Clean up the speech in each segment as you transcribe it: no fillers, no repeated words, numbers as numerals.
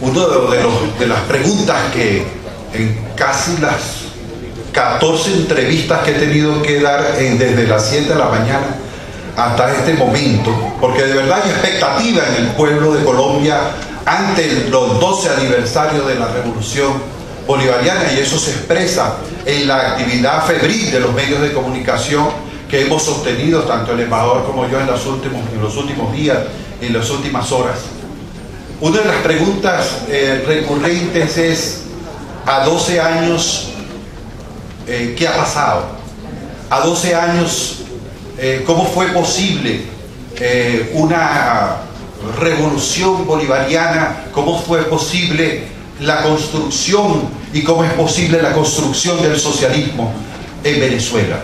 Una de las preguntas que en casi las 14 entrevistas que he tenido que dar desde las 7 de la mañana hasta este momento, porque de verdad hay expectativa en el pueblo de Colombia ante los 12 aniversarios de la Revolución Bolivariana, y eso se expresa en la actividad febril de los medios de comunicación que hemos sostenido tanto el embajador como yo en los últimos días, en las últimas horas. Una de las preguntas recurrentes es: a 12 años, ¿qué ha pasado? A 12 años, ¿cómo fue posible una revolución bolivariana? ¿Cómo fue posible la construcción y cómo es posible la construcción del socialismo en Venezuela?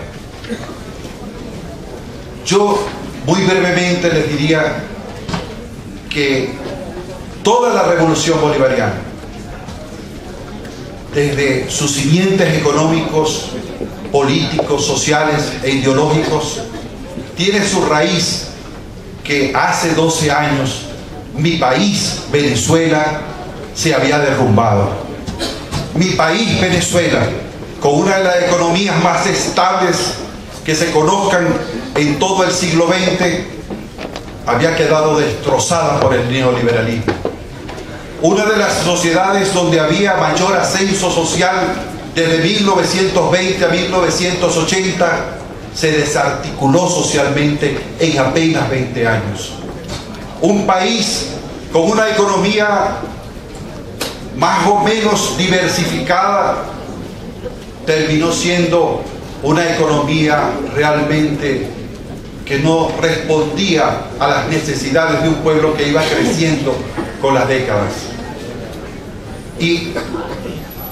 Yo muy brevemente les diría que toda la revolución bolivariana, desde sus simientes económicos, políticos, sociales e ideológicos, tiene su raíz que hace 12 años mi país, Venezuela, se había derrumbado. Mi país, Venezuela, con una de las economías más estables que se conozcan en todo el siglo XX, había quedado destrozada por el neoliberalismo. Una de las sociedades donde había mayor ascenso social desde 1920 a 1980 se desarticuló socialmente en apenas 20 años. Un país con una economía más o menos diversificada terminó siendo una economía realmente que no respondía a las necesidades de un pueblo que iba creciendo con las décadas. Y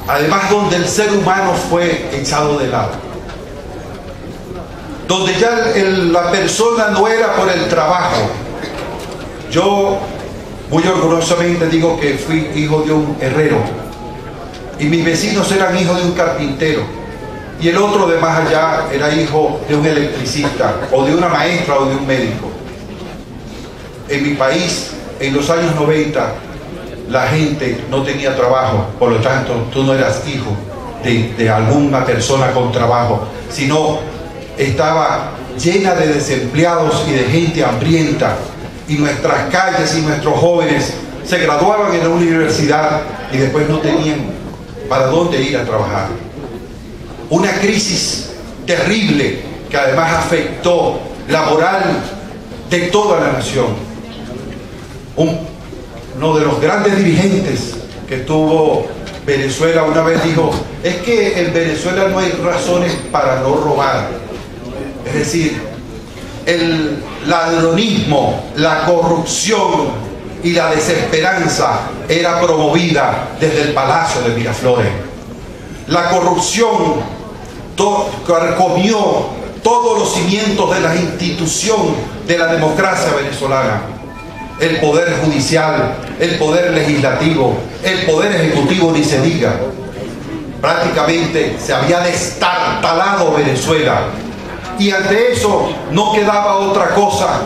además donde el ser humano fue echado de lado, donde ya la persona no era por el trabajo. Yo muy orgullosamente digo que fui hijo de un herrero y mis vecinos eran hijos de un carpintero, y el otro de más allá era hijo de un electricista o de una maestra o de un médico. En mi país, en los años 90, la gente no tenía trabajo, por lo tanto tú no eras hijo de alguna persona con trabajo, sino estaba llena de desempleados y de gente hambrienta, y nuestras calles y nuestros jóvenes se graduaban en la universidad y después no tenían para dónde ir a trabajar. Una crisis terrible que además afectó la moral de toda la nación. Uno de los grandes dirigentes que tuvo Venezuela una vez dijo: es que en Venezuela no hay razones para no robar. Es decir, el ladronismo, la corrupción y la desesperanza era promovida desde el Palacio de Miraflores. La corrupción carcomió todos los cimientos de la institución de la democracia venezolana. El poder judicial, el poder legislativo, el poder ejecutivo, ni se diga. Prácticamente se había destartalado Venezuela, y ante eso no quedaba otra cosa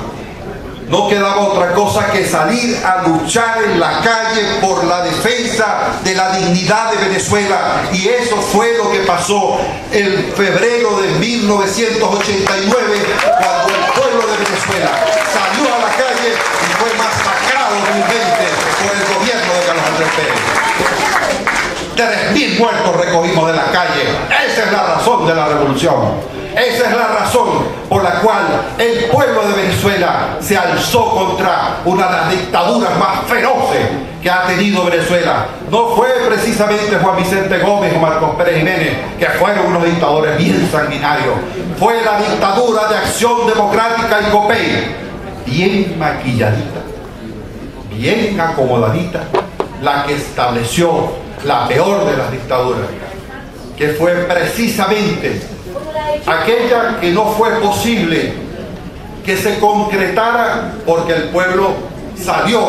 que salir a luchar en la calle por la defensa de la dignidad de Venezuela. Y eso fue lo que pasó en febrero de 1989, cuando el pueblo de Venezuela salió a la calle y fue masacrado vilmente por el gobierno de Carlos Andrés Pérez. 3.000 muertos recogimos de la calle. Esa es la razón de la revolución. Esa es la razón por la cual el pueblo de Venezuela se alzó contra una de las dictaduras más feroces que ha tenido Venezuela. No fue precisamente Juan Vicente Gómez o Marcos Pérez Jiménez, que fueron unos dictadores bien sanguinarios. Fue la dictadura de Acción Democrática y COPEI, bien maquilladita, bien acomodadita, la que estableció la peor de las dictaduras, que fue precisamente aquella que no fue posible que se concretara porque el pueblo salió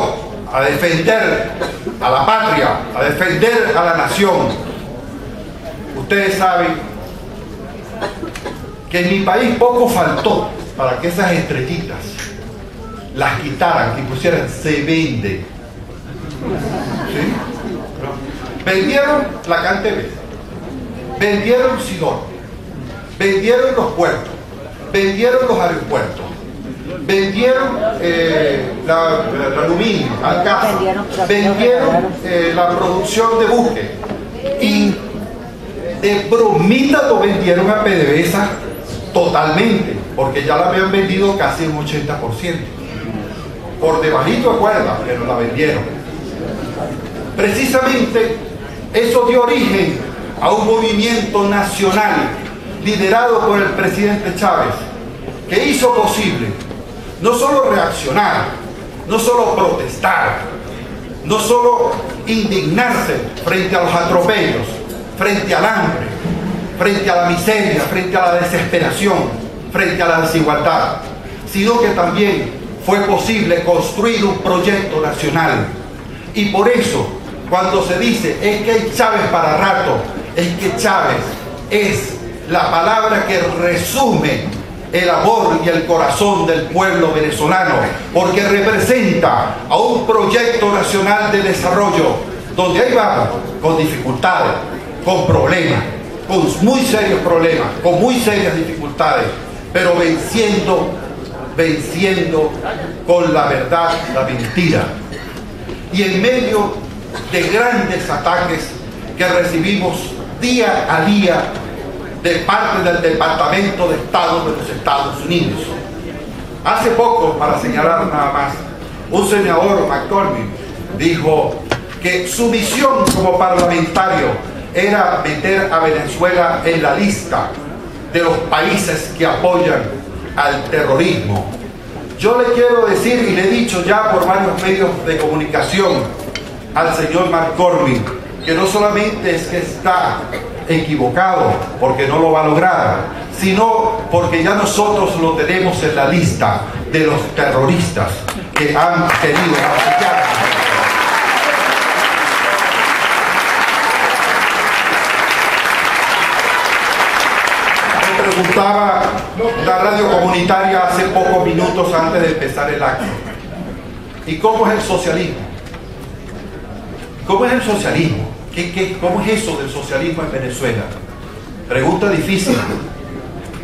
a defender a la patria, a defender a la nación. Ustedes saben que en mi país poco faltó para que esas estrellitas las quitaran, que pusieran se vende. ¿Sí? Vendieron la Cantebé, vendieron Sidón, vendieron los puertos, vendieron los aeropuertos, vendieron el aluminio, Alcázar, vendieron la producción de buques y de bromita lo vendieron a PDVSA totalmente, porque ya la habían vendido casi un 80%. Por debajito de cuerda, pero la vendieron. Precisamente eso dio origen a un movimiento nacional liderado por el presidente Chávez, que hizo posible no solo reaccionar, no solo protestar, no solo indignarse frente a los atropellos, frente al hambre, frente a la miseria, frente a la desesperación, frente a la desigualdad, sino que también fue posible construir un proyecto nacional. Y por eso, cuando se dice es que hay Chávez para rato, es que Chávez es la palabra que resume el amor y el corazón del pueblo venezolano, porque representa a un proyecto nacional de desarrollo donde ahí vamos, con dificultades, con problemas, con muy serios problemas, con muy serias dificultades, pero venciendo con la verdad la mentira. Y en medio de grandes ataques que recibimos día a día de parte del Departamento de Estado de los Estados Unidos. Hace poco, para señalar nada más, un senador, McCormick, dijo que su misión como parlamentario era meter a Venezuela en la lista de los países que apoyan al terrorismo. Yo le quiero decir, y le he dicho ya por varios medios de comunicación al señor McCormick, que no solamente es que está equivocado porque no lo va a lograr, sino porque ya nosotros lo tenemos en la lista de los terroristas que han querido apoyar. Me preguntaba la radio comunitaria hace pocos minutos antes de empezar el acto: ¿y cómo es el socialismo? ¿Cómo es el socialismo? ¿Cómo es eso del socialismo en Venezuela? Pregunta difícil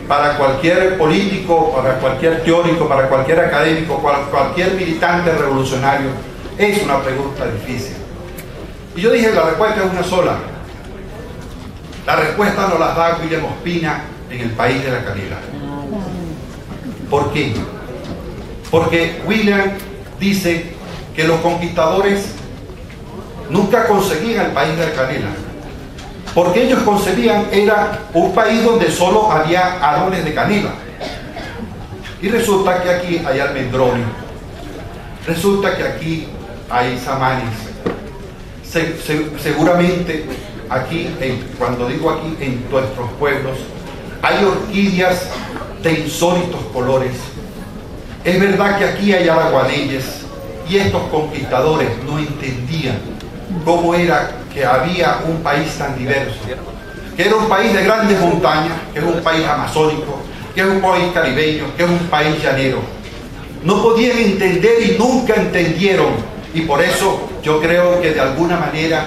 para cualquier político, para cualquier teórico, para cualquier académico, cualquier militante revolucionario. Es una pregunta difícil. Y yo dije, la respuesta es una sola. La respuesta nos la da William Ospina en El País de la Canela. ¿Por qué? Porque William dice que los conquistadores nunca conseguían el país de la canela, porque ellos concebían era un país donde solo había árboles de canela, y resulta que aquí hay almendrones, resulta que aquí hay samanes, seguramente aquí, cuando digo aquí, en nuestros pueblos hay orquídeas de insólitos colores. Es verdad que aquí hay araguaneyes, y estos conquistadores no entendían cómo era que había un país tan diverso, que era un país de grandes montañas, que es un país amazónico, que es un país caribeño, que es un país llanero. No podían entender y nunca entendieron, y por eso yo creo que de alguna manera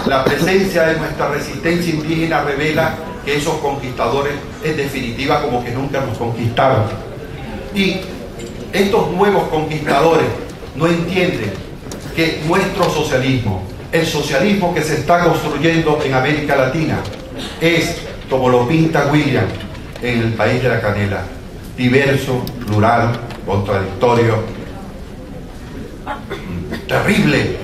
la presencia de nuestra resistencia indígena revela que esos conquistadores en definitiva como que nunca nos conquistaron. Y estos nuevos conquistadores no entienden que nuestro socialismo, el socialismo que se está construyendo en América Latina, es, como lo pinta William en El País de la Canela, diverso, plural, contradictorio, terrible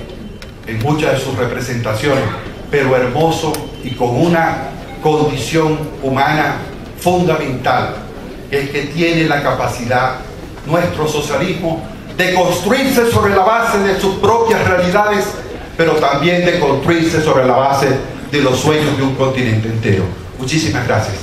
en muchas de sus representaciones, pero hermoso y con una condición humana fundamental, el que tiene la capacidad, nuestro socialismo, de construirse sobre la base de sus propias realidades, pero también de construirse sobre la base de los sueños de un continente entero. Muchísimas gracias.